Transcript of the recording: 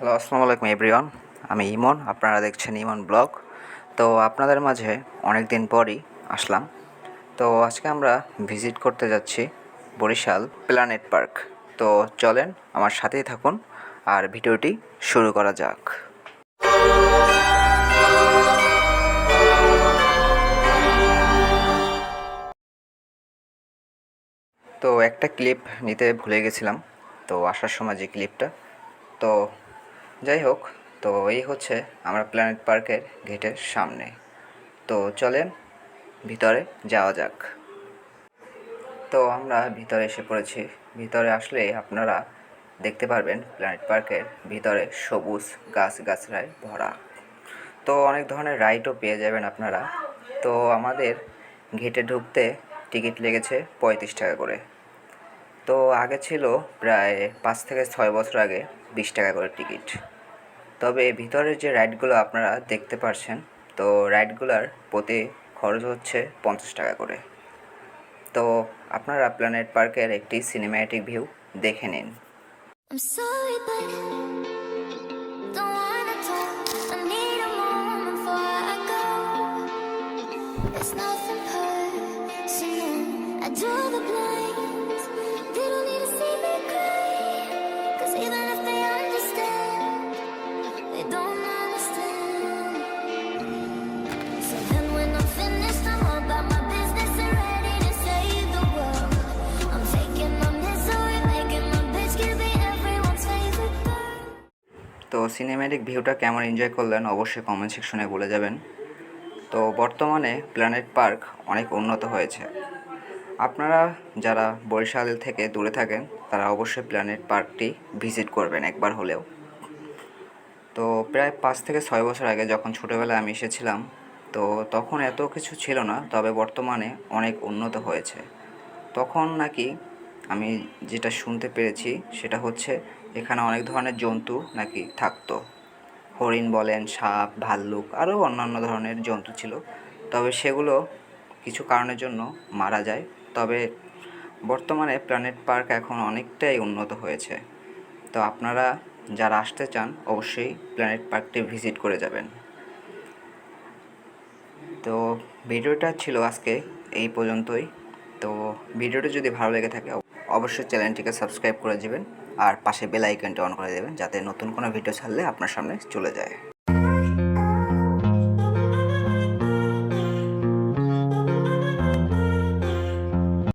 Hello, আসসালামু আলাইকুম everyone. আমি ইমন, আপনারা দেখছেন ইমন ব্লগ। তো আপনাদের মাঝে অনেক দিন পরই আসলাম। তো আজকে আমরা ভিজিট করতে যাচ্ছি বরিশাল প্ল্যানেট পার্ক। তো চলেন আমার সাথেই থাকুন আর ভিডিওটি শুরু করা যাক। তো একটা ক্লিপ নিতে ভুলে গেছিলাম, তো আসার সময় যে ক্লিপটা। তো যাই হোক, তো এই হচ্ছে আমরা প্ল্যানেট পার্কের গেটের সামনে। তো চলেন ভিতরে যাওয়া যাক। তো আমরা ভিতরে এসে পড়েছি। ভিতরে আসলে আপনারা দেখতে পারবেন প্ল্যানেট পার্কের ভিতরে সবুজ গাছগাছড়ায় ভরা। তো অনেক ধরনের রাইডও পেয়ে যাবেন আপনারা। তো আমাদের গেটে ঢুকতে টিকিট লেগেছে 35 টাকা করে। তো আগে ছিল প্রায় 5 থেকে 6 বছর আগে 20 টাকা করে টিকিট। তবে ভিতরের যে রাইডগুলো আপনারা দেখতে পারছেন, তো রাইডগুলোর প্রতি খরচ হচ্ছে 50 টাকা করে। তো আপনারা প্ল্যানেট পার্কের একটি সিনেম্যাটিক ভিউ দেখে নিন। I'm sorry, but don't wanna talk. I need a moment before I go. It's nothing personal. I draw the blinds. They don't need to see me cry. 'Cause even if they understand, they don't understand. So then when I'm finished, I'm all about my business and ready to save the world. I'm taking my misery, making my bitch give me everyone's favorite girl. তো cinematic ভিউটা কেমন enjoy করলেন অবশ্যই comment সেকশনে বলে যাবেন। তো বর্তমানে প্ল্যানেট পার্ক অনেক উন্নত হয়েছে। আপনারা যারা বরিশাল থেকে দূরে থাকেন তারা অবশ্যই প্ল্যানেট পার্কটি ভিজিট করবেন একবার হলেও। তো প্রায় 5 থেকে 6 বছর আগে যখন ছোটোবেলায় আমি এসেছিলাম, তো তখন এত কিছু ছিল না, তবে বর্তমানে অনেক উন্নত হয়েছে। তখন নাকি আমি যেটা শুনতে পেরেছি সেটা হচ্ছে এখানে অনেক ধরনের জন্তু নাকি থাকতো। হরিণ বলেন, সাপ, ভাল্লুক, আরও অন্যান্য ধরনের জন্তু ছিল। তবে সেগুলো কিছু কারণের জন্য মারা যায়। তবে বর্তমানে প্ল্যানেট পার্ক এখন অনেকটাই উন্নত হয়েছে। তো আপনারা যারা আসতে চান অবশ্যই প্ল্যানেট পার্কটি ভিজিট করে যাবেন। তো ভিডিওটা ছিল আজকে এই পর্যন্তই। তো ভিডিওটি যদি ভালো লেগে থাকে অবশ্যই চ্যানেলটিকে সাবস্ক্রাইব করে দেবেন আর পাশে বেল আইকনটি অন করে দেবেন যাতে নতুন কোনো ভিডিও ছাড়লে আপনার সামনে চলে যায়।